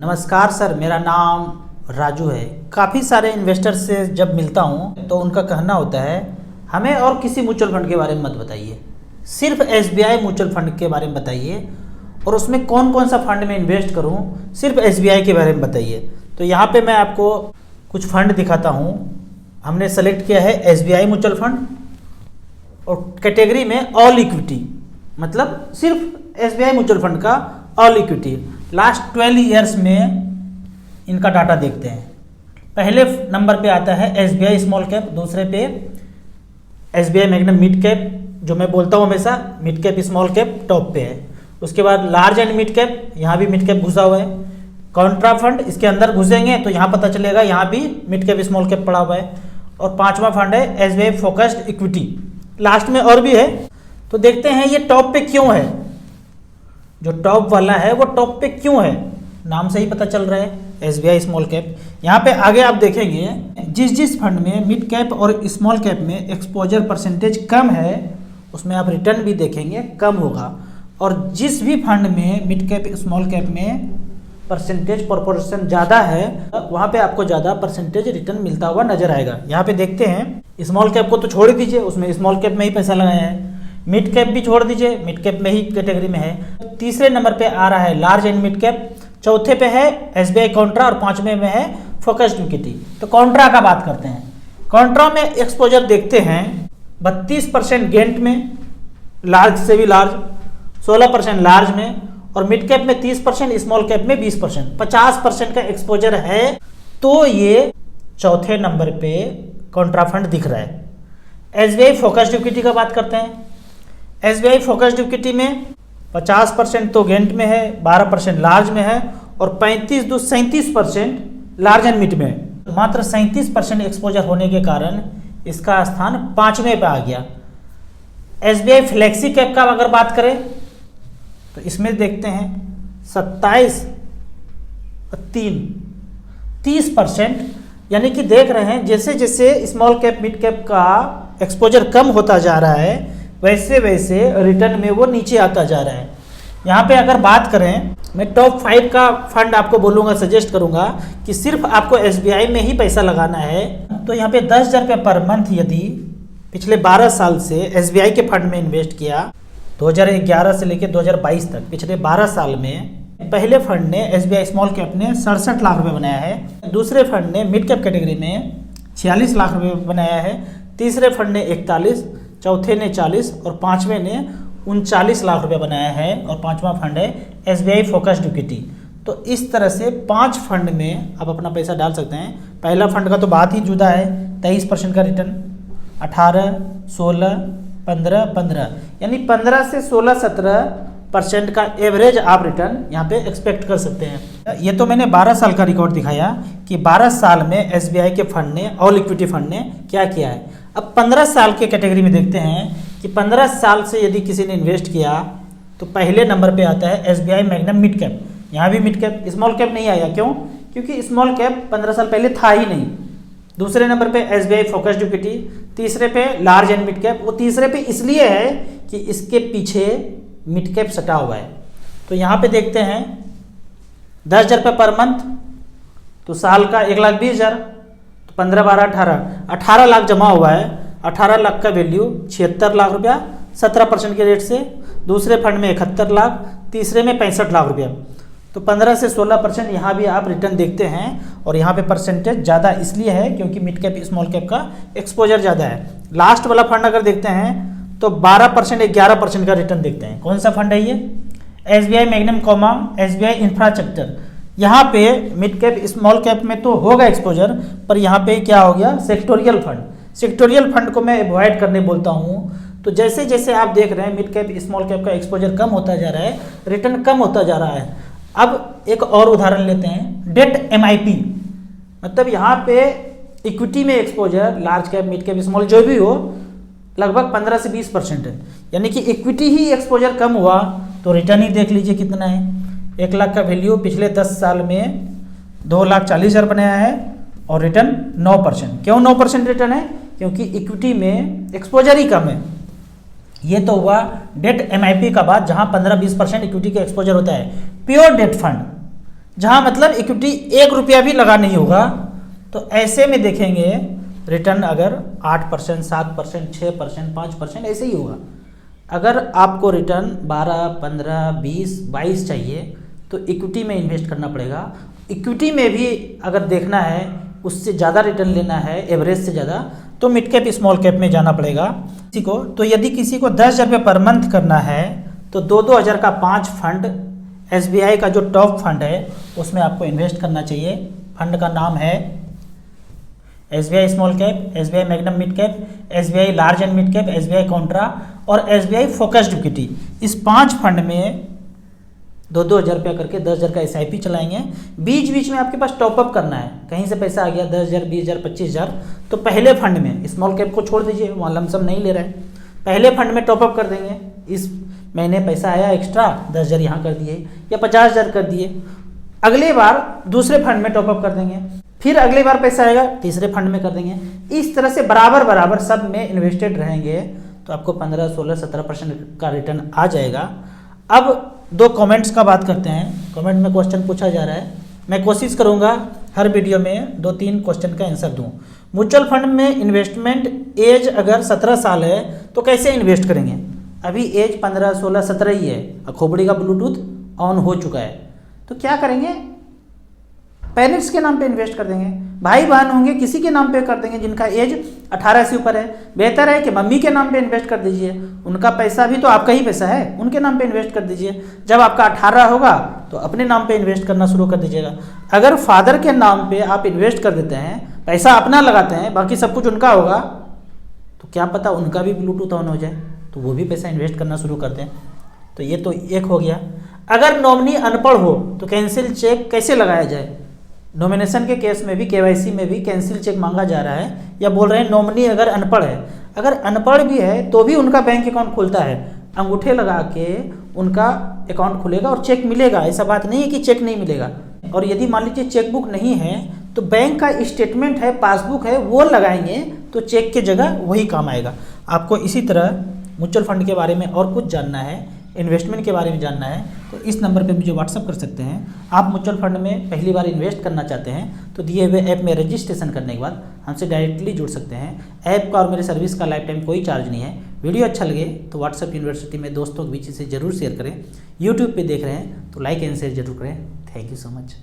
नमस्कार सर, मेरा नाम राजू है। काफ़ी सारे इन्वेस्टर से जब मिलता हूँ तो उनका कहना होता है हमें और किसी म्यूचुअल फंड के बारे में मत बताइए, सिर्फ एसबीआई म्यूचुअल फंड के बारे में बताइए और उसमें कौन कौन सा फंड में इन्वेस्ट करूँ, सिर्फ एसबीआई के बारे में बताइए। तो यहाँ पे मैं आपको कुछ फंड दिखाता हूँ। हमने सेलेक्ट किया है एसबीआई म्यूचुअल फंड और कैटेगरी में ऑल इक्विटी, मतलब सिर्फ एसबीआई म्यूचुअल फंड का ऑल इक्विटी। लास्ट 12 ईयर्स में इनका डाटा देखते हैं। पहले नंबर पे आता है एसबीआई स्मॉल कैप, दूसरे पे एसबीआई मैग्नम मिड कैप, जो मैं बोलता हूँ हमेशा mid cap small cap top पे है। उसके बाद लार्ज एंड मिड कैप, यहाँ भी मिड कैप घुसा हुआ है। कॉन्ट्रा फंड, इसके अंदर घुसेंगे तो यहाँ पता चलेगा यहाँ भी मिड कैप स्मॉल कैप पड़ा हुआ है। और पांचवा फंड है एसबीआई फोकस्ड इक्विटी, लास्ट में और भी है। तो देखते हैं ये टॉप पे क्यों है। जो टॉप वाला है वो टॉप पे क्यों है, नाम से ही पता चल रहा है एसबीआई स्मॉल कैप। यहाँ पे आगे आप देखेंगे जिस फंड में मिड कैप और स्मॉल कैप में एक्सपोजर परसेंटेज कम है उसमें आप रिटर्न भी देखेंगे कम होगा, और जिस भी फंड में मिड कैप स्मॉल कैप में परसेंटेज प्रोपोर्शन ज़्यादा है वहाँ पे आपको ज़्यादा परसेंटेज रिटर्न मिलता हुआ नजर आएगा। यहाँ पे देखते हैं स्मॉल कैप को तो छोड़ दीजिए, उसमें स्मॉल कैप में ही पैसा लगाया है। मिड कैप भी छोड़ दीजिए, मिड कैप में ही कैटेगरी में है। तीसरे नंबर पे आ रहा है लार्ज एंड मिड कैप, चौथे पे है एसबीआई कॉन्ट्रा और पांचवें में है फोकस्ड इक्विटी। तो कॉन्ट्रा का बात करते हैं। कॉन्ट्रा में एक्सपोजर देखते हैं 32% गेंट में, लार्ज से भी लार्ज, 16% लार्ज में, और मिड कैप में 30%, स्मॉल कैप में 20%, 50% का एक्सपोजर है। तो ये चौथे नंबर पे कॉन्ट्रा फंड दिख रहा है। एसबीआई फोकस्ड इक्विटी का बात करते हैं। एसबीआई फोकस्ड इक्विटी में 50% तो गेंट में है, 12% लार्ज में है और 37% लार्ज एंड मिड में है। मात्र 37% एक्सपोजर होने के कारण इसका स्थान 5वें पे आ गया। एसबीआई फ्लेक्सी कैप का अगर बात करें तो इसमें देखते हैं 27 और 30%, यानी कि देख रहे हैं जैसे जैसे स्मॉल कैप मिड कैप का एक्सपोजर कम होता जा रहा है वैसे वैसे रिटर्न में वो नीचे आता जा रहा है। यहाँ पे अगर बात करें, मैं टॉप 5 का फंड आपको बोलूँगा, सजेस्ट करूँगा कि सिर्फ आपको एसबीआई में ही पैसा लगाना है। तो यहाँ पे 10,000 रुपये पर मंथ यदि पिछले 12 साल से एसबीआई के फंड में इन्वेस्ट किया, 2011 से लेकर 2022 तक पिछले 12 साल में, पहले फंड ने एसबीआई स्मॉल कैप ने 67 लाख रुपए बनाया है, दूसरे फंड ने मिड कैप कैटेगरी में 46 लाख रुपए बनाया है, तीसरे फंड ने 41, चौथे ने 40 और पांचवें ने 39 लाख रुपए बनाया है, और पांचवा फंड है एसबीआई फोकस्ड इक्विटी। तो इस तरह से 5 फंड में आप अपना पैसा डाल सकते हैं। पहला फंड का तो बात ही जुदा है, 23% का रिटर्न, 18, 16, 15, यानी 15 से 16-17% का एवरेज आप रिटर्न यहाँ पे एक्सपेक्ट कर सकते हैं। ये तो मैंने 12 साल का रिकॉर्ड दिखाया कि 12 साल में एसबीआई के फंड ने, ऑल इक्विटी फंड ने क्या किया है। अब 15 साल के कैटेगरी में देखते हैं कि 15 साल से यदि किसी ने इन्वेस्ट किया तो पहले नंबर पे आता है एसबीआई मैग्नम मिड कैप। यहाँ भी मिड कैप, स्मॉल कैप नहीं आया, क्यों? क्योंकि स्मॉल कैप 15 साल पहले था ही नहीं। दूसरे नंबर पे एसबीआई फोकस्ड इक्विटी, तीसरे पे लार्ज एंड मिड कैप। वो तीसरे पे इसलिए है कि इसके पीछे मिड कैप सटा हुआ है। तो यहाँ पे देखते हैं 10,000 रुपये पर मंथ, तो साल का 1,20,000, तो 15, 12, 18 लाख जमा हुआ है। 18 लाख का वैल्यू 76 लाख रुपया 17% के रेट से। दूसरे फंड में 71 लाख, तीसरे में 65 लाख रुपया। तो 15 से 16% यहाँ भी आप रिटर्न देखते हैं, और यहाँ पे परसेंटेज ज़्यादा इसलिए है क्योंकि मिड कैप स्मॉल कैप का एक्सपोजर ज़्यादा है। लास्ट वाला फंड अगर देखते हैं तो 12% 11% का रिटर्न देखते हैं। कौन सा फंड है ये? SBI magnum comma SBI infrastructure. यहाँ पे मिड कैप स्मॉल कैप में तो होगा एक्सपोजर, पर यहाँ पे क्या हो गया, सेक्टोरियल फंड। सेक्टोरियल फंड को मैं अवॉइड करने बोलता हूँ। तो जैसे जैसे आप देख रहे हैं मिड कैप स्मॉल कैप का एक्सपोजर कम होता जा रहा है, रिटर्न कम होता जा रहा है। अब एक और उदाहरण लेते हैं, डेट एमआईपी, मतलब यहाँ पे इक्विटी में exposure large cap mid cap small जो भी हो लगभग 15 से 20% है, यानी कि इक्विटी ही एक्सपोजर कम हुआ तो रिटर्न ही देख लीजिए कितना है। 1 लाख का वैल्यू पिछले 10 साल में 2,40,000 बनाया है और रिटर्न 9%। क्यों 9% रिटर्न है? क्योंकि इक्विटी में एक्सपोजर ही कम है। ये तो हुआ डेट एमआईपी का बात, जहां 15-20% इक्विटी का एक्सपोजर होता है। प्योर डेट फंड जहां मतलब इक्विटी 1 रुपया भी लगा नहीं होगा। तो ऐसे में देखेंगे रिटर्न अगर 8%, 7%, 6%, 5% ऐसे ही होगा। अगर आपको रिटर्न 12, 15, 20, 22 चाहिए तो इक्विटी में इन्वेस्ट करना पड़ेगा। इक्विटी में भी अगर देखना है उससे ज़्यादा रिटर्न लेना है, एवरेज से ज़्यादा, तो मिड कैप स्मॉल कैप में जाना पड़ेगा किसी को। तो यदि किसी को 10,000 रुपये पर मंथ करना है तो 2-2 हज़ार का 5 फंड SBI का जो टॉप फंड है उसमें आपको इन्वेस्ट करना चाहिए। फंड का नाम है SBI small cap, SBI magnum mid cap, SBI large and mid cap, SBI Contra और SBI फोकस्ड इक्विटी। इस 5 फंड में 2-2 हज़ार रुपया करके 10,000 का SIP चलाएंगे। बीच बीच में आपके पास टॉपअप करना है, कहीं से पैसा आ गया 10,000, 20,000, 25,000 तो पहले फंड में स्मॉल कैप को छोड़ दीजिए, वहाँ लमसम नहीं ले रहे हैं, पहले फंड में टॉपअप कर देंगे। इस महीने पैसा आया एक्स्ट्रा 10,000 यहाँ कर दिए या 50,000 कर दिए, अगले बार दूसरे फंड में टॉपअप कर देंगे, फिर अगली बार पैसा आएगा तीसरे फंड में कर देंगे। इस तरह से बराबर बराबर सब में इन्वेस्टेड रहेंगे तो आपको 15, 16, 17% का रिटर्न आ जाएगा। अब 2 कमेंट्स का बात करते हैं। कमेंट में क्वेश्चन पूछा जा रहा है, मैं कोशिश करूंगा हर वीडियो में 2-3 क्वेश्चन का आंसर दूं। म्यूचुअल फंड में इन्वेस्टमेंट एज अगर 17 साल है तो कैसे इन्वेस्ट करेंगे? अभी एज 15, 16, 17 ही है, खोपड़ी का ब्लूटूथ ऑन हो चुका है, तो क्या करेंगे? पेरेंट्स के नाम पे इन्वेस्ट कर देंगे, भाई बहन होंगे किसी के नाम पे कर देंगे जिनका एज 18 से ऊपर है। बेहतर है कि मम्मी के नाम पे इन्वेस्ट कर दीजिए, उनका पैसा भी तो आपका ही पैसा है, उनके नाम पे इन्वेस्ट कर दीजिए। जब आपका 18 होगा तो अपने नाम पे इन्वेस्ट करना शुरू कर दीजिएगा। अगर फादर के नाम पे आप इन्वेस्ट कर देते हैं, पैसा अपना लगाते हैं, बाकी सब कुछ उनका होगा, तो क्या पता उनका भी ब्लूटूथ ऑन हो जाए तो वो भी पैसा इन्वेस्ट करना शुरू कर दें। तो ये तो एक हो गया। अगर नॉमिनी अनपढ़ हो तो कैंसिल चेक कैसे लगाया जाए? नॉमिनेशन के केस में भी KYC में भी कैंसिल चेक मांगा जा रहा है, या बोल रहे हैं नॉमिनी अगर अनपढ़ है, अगर अनपढ़ भी है तो भी उनका बैंक अकाउंट खुलता है, अंगूठे लगा के उनका अकाउंट खुलेगा और चेक मिलेगा। ऐसा बात नहीं है कि चेक नहीं मिलेगा। और यदि मान लीजिए चेकबुक नहीं है तो बैंक का स्टेटमेंट है, पासबुक है, वो लगाएंगे तो चेक की जगह वही काम आएगा। आपको इसी तरह म्यूचुअल फंड के बारे में और कुछ जानना है, इन्वेस्टमेंट के बारे में जानना है, तो इस नंबर पे मुझे व्हाट्सअप कर सकते हैं। आप म्यूचुअल फंड में पहली बार इन्वेस्ट करना चाहते हैं तो दिए हुए ऐप में रजिस्ट्रेशन करने के बाद हमसे डायरेक्टली जुड़ सकते हैं। ऐप का और मेरे सर्विस का लाइफ टाइम कोई चार्ज नहीं है। वीडियो अच्छा लगे तो व्हाट्सअप यूनिवर्सिटी में दोस्तों के बीच इसे जरूर शेयर करें। यूट्यूब पर देख रहे हैं तो लाइक एंड शेयर जरूर करें। Thank you so much.